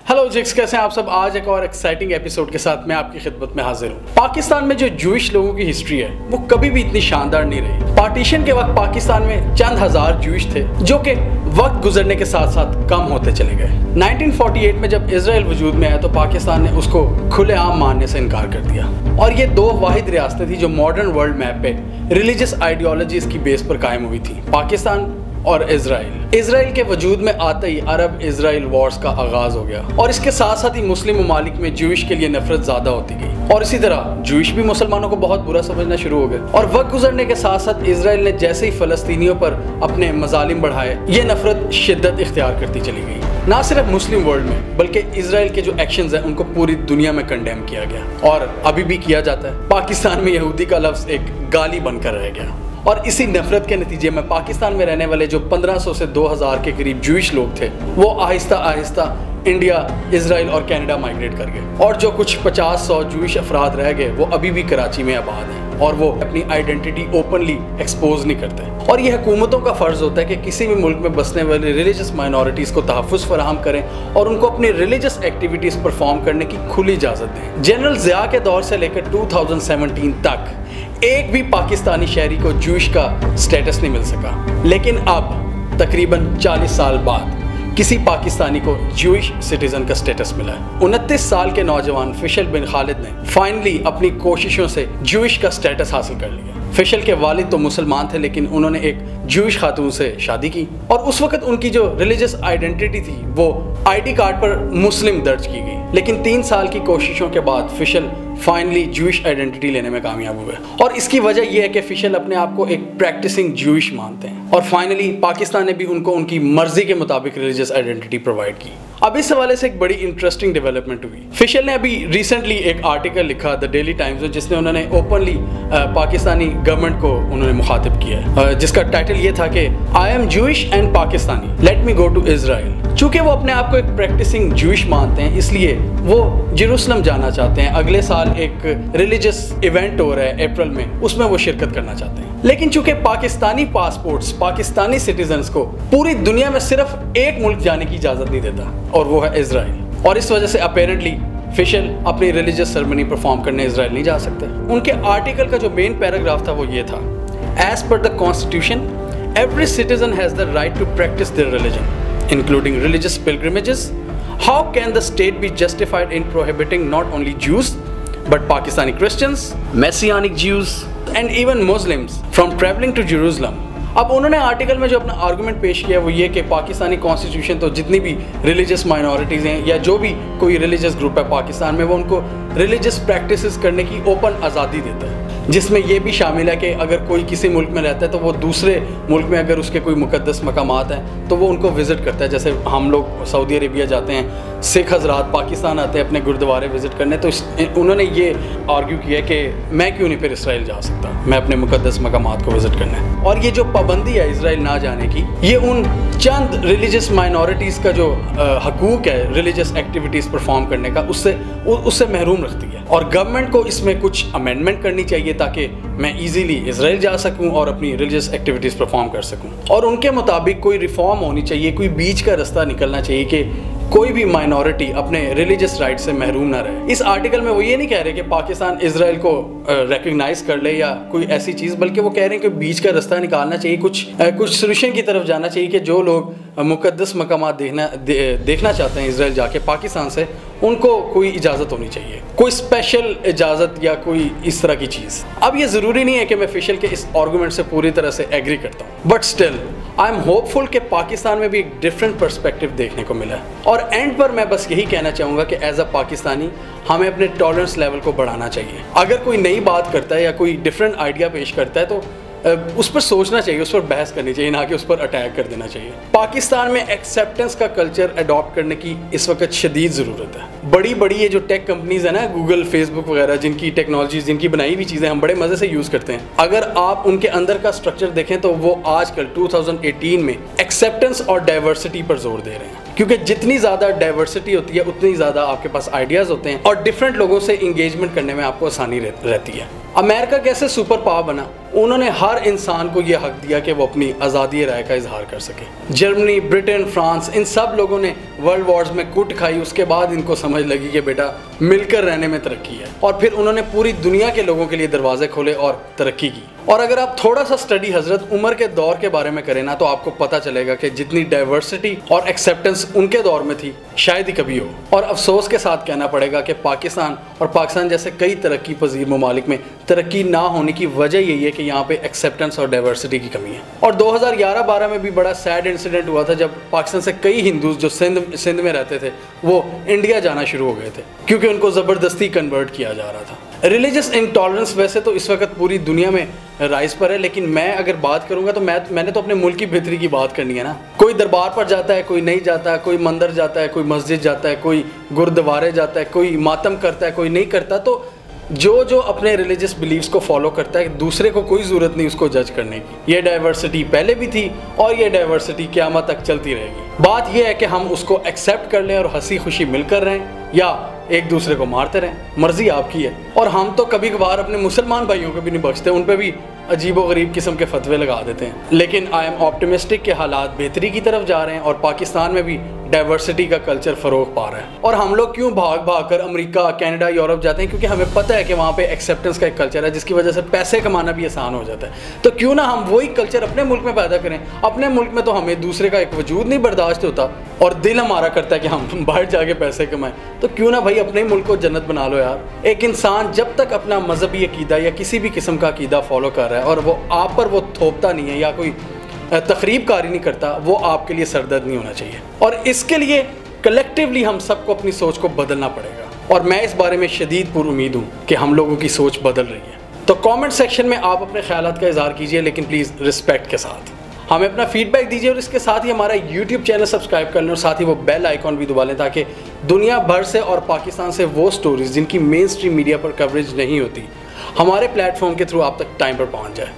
Hello जिक्स, कैसे हैं आप सब। आज एक और एक्साइटिंग एपिसोड के साथ मैं आपकी खिदमत में हाजिर हूँ। पाकिस्तान में जो जूइश लोगों की हिस्ट्री है वो कभी भी इतनी शानदार नहीं रही। पार्टीशन के वक्त पाकिस्तान में चंद हजार जूइश थे जो कि वक्त गुजरने के साथ साथ कम होते चले गए। 1948 में जब इजराइल वजूद में आया तो पाकिस्तान ने उसको खुलेआम मानने से इनकार कर दिया और ये दो वाहिद रियासतें थी जो मॉडर्न वर्ल्ड मैप पे रिलीजियस आइडियोलॉजीज की बेस पर कायम हुई थी, पाकिस्तान और इजराइल के वजूद में आते ही अरब इजराइल वॉर्स का आगाज हो गया और इसके साथ साथ ही मुस्लिम ममालिक में जूइश के लिए नफरत ज्यादा होती गई और इसी तरह जूइश भी मुसलमानों को बहुत बुरा समझना शुरू हो गए। और वक्त गुजरने के साथ साथ इजराइल ने जैसे ही फलस्तीनियों पर अपने मजालिम बढ़ाए ये नफरत शिद्दत इख्तियार करती चली गई। ना सिर्फ मुस्लिम वर्ल्ड में बल्कि इजराइल के जो एक्शंस हैं उनको पूरी दुनिया में कंडेम किया गया और अभी भी किया जाता है। पाकिस्तान में यहूदी का लफ्ज एक गाली बनकर रह गया और इसी नफरत के नतीजे में पाकिस्तान में रहने वाले जो 1500 से 2000 के करीब जूइश लोग थे वो आहिस्ता आहिस्ता इंडिया, इजराइल और कनाडा माइग्रेट कर गए और जो कुछ 50-100 जूइश अफराद रह गए वो अभी भी कराची में आबाद हैं और वो अपनी आइडेंटिटी ओपनली एक्सपोज नहीं करते। और ये हुकूमतों का फर्ज होता है कि किसी भी मुल्क में बसने वाले रिलीजियस माइनॉरिटीज़ को तहफ़्फ़ुज़ फराहम करें और उनको अपनी रिलीजियस एक्टिविटीज़ परफॉर्म करने की खुली इजाज़त दें। जनरल ज़िया के दौर से लेकर 2017 तक एक भी पाकिस्तानी शहरी को जूइश का स्टेटस नहीं मिल सका, लेकिन अब तकरीबन 40 साल बाद किसी पाकिस्तानी को जूइश सिटीजन का स्टेटस मिला है। 29 साल के नौजवान फिशल बिन खालिद ने फाइनली अपनी कोशिशों से जूइश का स्टेटस हासिल कर लिया। फिशल के वालिद तो मुसलमान थे लेकिन उन्होंने एक जूइश खातून से शादी की और उस वक्त उनकी जो रिलीजियस आइडेंटिटी थी वो आईडी कार्ड पर मुस्लिम दर्ज की गई। लेकिन 3 साल की कोशिशों के बाद फिशल फाइनली जूइश आइडेंटिटी लेने में कामयाब हुए और इसकी वजह यह है कि फिशल अपने आप को एक प्रैक्टिसिंग जूइश मानते हैं और फाइनली पाकिस्तान ने भी उनको उनकी मर्जी के मुताबिक रिलीजियस आइडेंटिटी प्रोवाइड की। अब इस हवाले से एक बड़ी इंटरेस्टिंग डेवलपमेंट हुई। फिशल ने अभी रिसेंटली एक आर्टिकल लिखा द डेली टाइम्स में जिसने उन्होंने ओपनली पाकिस्तानी गवर्नमेंट को उन्होंने मुखातिब किया है, जिसका टाइटल ये था कि I am Jewish and Pakistani, let me go to Israel. चूंकि वो अपने आप को एक प्रैक्टिसिंग जूइश मानते हैं इसलिए वो जेरूसलम जाना चाहते हैं। अगले साल एक रिलीजियस इवेंट हो रहा है अप्रैल में, उसमें वो शिरकत करना चाहते हैं। लेकिन चूंकि पाकिस्तानी पासपोर्ट्स पाकिस्तानी सिटीजन्स को पूरी दुनिया में सिर्फ एक मुल्क जाने की इजाज़त नहीं देता और वो है इजराइल, और इस वजह से अपेरेंटली फिशल अपनी रिलीजियस सेरेमनी परफॉर्म करने इजराइल नहीं जा सकते। उनके आर्टिकल का जो मेन पैराग्राफ था वो ये था, as per the constitution every citizen has the right to practise their religion including religious pilgrimages. How can the state be justified in prohibiting not only Jews but Pakistani Christians, Messianic Jews and even Muslims from traveling to Jerusalem? अब उन्होंने article में जो अपना argument पेश किया वो ये कि पाकिस्तानी कॉन्स्टिट्यूशन तो जितनी भी रिलीजियस माइनॉरिटीज़ हैं या जो भी कोई रिलीजियस ग्रुप है पाकिस्तान में वो उनको रिलीजियस प्रैक्टिसेस करने की ओपन आज़ादी देता है, जिसमें ये भी शामिल है कि अगर कोई किसी मुल्क में रहता है तो वो दूसरे मुल्क में अगर उसके कोई मुकद्दस मकामात हैं तो वो उनको विज़िट करता है। जैसे हम लोग सऊदी अरेबिया जाते हैं, सिख हजरात पाकिस्तान आते हैं अपने गुरुद्वारे विज़िट करने, तो उन्होंने ये आर्ग्यू किया कि मैं क्यों नहीं फिर इसराइल जा सकता, मैं अपने मुकद्दस मकामात को विज़िट करना है। और ये जो पाबंदी है इसराइल ना जाने की, ये उन चंद रिलीजियस माइनॉरिटीज़ का जो हकूक़ है रिलीजियस एक्टिविटीज़ परफॉर्म करने का उससे महरूम रखती है और गवर्नमेंट को इसमें कुछ अमेंडमेंट करनी चाहिए ताकि मैं इजीली इजराइल जा सकूं और अपनी रिलीजियस एक्टिविटीज़ परफॉर्म कर सकूं। और उनके मुताबिक कोई रिफॉर्म होनी चाहिए, कोई बीच का रास्ता निकलना चाहिए कि कोई भी माइनॉरिटी अपने रिलीजियस राइट से महरूम ना रहे। इस आर्टिकल में वो ये नहीं कह रहे कि पाकिस्तान इजराइल को रिकग्नाइज कर ले या कोई ऐसी चीज़, बल्कि वो कह रहे हैं कि बीच का रास्ता निकालना चाहिए, कुछ सोल्यूशन की तरफ जाना चाहिए कि जो लोग मुकद्दस मकामात देखना चाहते हैं इजराइल जाके पाकिस्तान से, उनको कोई इजाज़त होनी चाहिए, कोई स्पेशल इजाज़त या कोई इस तरह की चीज़। अब ये ज़रूरी नहीं है कि मैं फिशल के इस आर्गूमेंट से पूरी तरह से एग्री करता हूँ, but still I am hopeful कि पाकिस्तान में भी एक डिफरेंट पर्सपेक्टिव देखने को मिला है। और एंड पर मैं बस यही कहना चाहूँगा कि एज अ पाकिस्तानी हमें अपने टॉलरेंस लेवल को बढ़ाना चाहिए। अगर कोई नई बात करता है या कोई डिफरेंट आइडिया पेश करता है तो उस पर सोचना चाहिए, उस पर बहस करनी चाहिए, ना कि उस पर अटैक कर देना चाहिए। पाकिस्तान में एक्सेप्टेंस का कल्चर अडॉप्ट करने की इस वक्त शदीद ज़रूरत है। बड़ी बड़ी ये जो टेक कंपनीज है ना, गूगल, फेसबुक वगैरह, जिनकी टेक्नोलॉजी, जिनकी बनाई हुई चीज़ें हम बड़े मज़े से यूज़ करते हैं, अगर आप उनके अंदर का स्ट्रक्चर देखें तो वो आजकल 2018 में एक्सेप्टेंस और डाइवर्सिटी पर जोर दे रहे हैं, क्योंकि जितनी ज़्यादा डाइवर्सिटी होती है उतनी ज़्यादा आपके पास आइडियाज़ होते हैं और डिफरेंट लोगों से इंगेजमेंट करने में आपको आसानी रहती है। अमेरिका कैसे सुपर पावर बना, उन्होंने हर इंसान को यह हक दिया कि वो अपनी आज़ादी राय का इजहार कर सके। जर्मनी, ब्रिटेन, फ्रांस, इन सब लोगों ने वर्ल्ड वॉर्स में कुट खाई, उसके बाद इनको समझ लगी कि बेटा मिलकर रहने में तरक्की है, और फिर उन्होंने पूरी दुनिया के लोगों के लिए दरवाजे खोले और तरक्की की। और अगर आप थोड़ा सा स्टडी हजरत उमर के दौर के बारे में करें ना, तो आपको पता चलेगा कि जितनी डाइवर्सिटी और एक्सेप्टेंस उनके दौर में थी शायद ही कभी हो। और अफसोस के साथ कहना पड़ेगा कि पाकिस्तान जैसे कई तरक्की पजीर ममालिक में तरक्की ना होने की वजह यही है कि यहाँ पे एक्सेप्टेंस और डाइवर्सिटी की कमी है। और 2011-12 में भी बड़ा सैड इंसिडेंट हुआ था जब पाकिस्तान से कई हिंदूज जो सिंध में रहते थे वो इंडिया जाना शुरू हो गए थे, क्योंकि उनको ज़बरदस्ती कन्वर्ट किया जा रहा था। रिलीजियस इंटॉलरेंस वैसे तो इस वक्त पूरी दुनिया में राइज पर है, लेकिन मैं अगर बात करूंगा तो मैंने तो अपने मुल्क की बेहतरी की बात करनी है ना। कोई दरबार पर जाता है, कोई नहीं जाता, कोई मंदिर जाता है, कोई मस्जिद जाता है, कोई गुरुद्वारे जाता है, कोई मातम करता है, कोई नहीं करता। तो जो अपने रिलीजियस बिलीव्स को फॉलो करता है, दूसरे को कोई ज़रूरत नहीं उसको जज करने की। ये डाइवर्सिटी पहले भी थी और ये डाइवर्सिटी क़यामत तक चलती रहेगी। बात यह है कि हम उसको एक्सेप्ट कर लें और हंसी खुशी मिलकर रहें, या एक दूसरे को मारते रहें, मर्जी आपकी है। और हम तो कभी कभार अपने मुसलमान भाइयों को भी नहीं बख्शते, उन पर भी अजीब व गरीब किस्म के फतवे लगा देते हैं। लेकिन आई एम ऑप्टिमिस्टिक के हालात बेहतरी की तरफ जा रहे हैं और पाकिस्तान में भी डाइवर्सिटी का कल्चर फ़रोग पा रहा है। और हम लोग क्यों भाग भाग कर अमेरिका, कनाडा, यूरोप जाते हैं? क्योंकि हमें पता है कि वहाँ पे एक्सेप्टेंस का एक कल्चर है जिसकी वजह से पैसे कमाना भी आसान हो जाता है। तो क्यों ना हम वही कल्चर अपने मुल्क में पैदा करें। अपने मुल्क में तो हमें दूसरे का एक वजूद नहीं बर्दाश्त होता और दिल हमारा करता है कि हम बाहर जाके पैसे कमाएं। तो क्यों ना भाई अपने मुल्क को जन्नत बना लो यार। एक इंसान जब तक अपना मजहबी अकीदा या किसी भी किस्म का अकीदा फॉलो कर रहा है और वो आप पर वो थोपता नहीं है या कोई तकरीब कारी नहीं करता, वो आपके लिए सरदर्द नहीं होना चाहिए। और इसके लिए कलेक्टिवली हम सबको अपनी सोच को बदलना पड़ेगा और मैं इस बारे में शदीद पुरुमीद हूँ कि हम लोगों की सोच बदल रही है। तो कमेंट सेक्शन में आप अपने ख्यालात का इजहार कीजिए, लेकिन प्लीज़ रिस्पेक्ट के साथ। हमें अपना फीडबैक दीजिए और इसके साथ ही हमारा यूट्यूब चैनल सब्सक्राइब कर लें और साथ ही वो बेल आइकॉन भी दबा लें ताकि दुनिया भर से और पाकिस्तान से वो स्टोरीज़ जिनकी मेन स्ट्रीम मीडिया पर कवरेज नहीं होती हमारे प्लेटफॉर्म के थ्रू आप तक टाइम पर पहुँच जाए।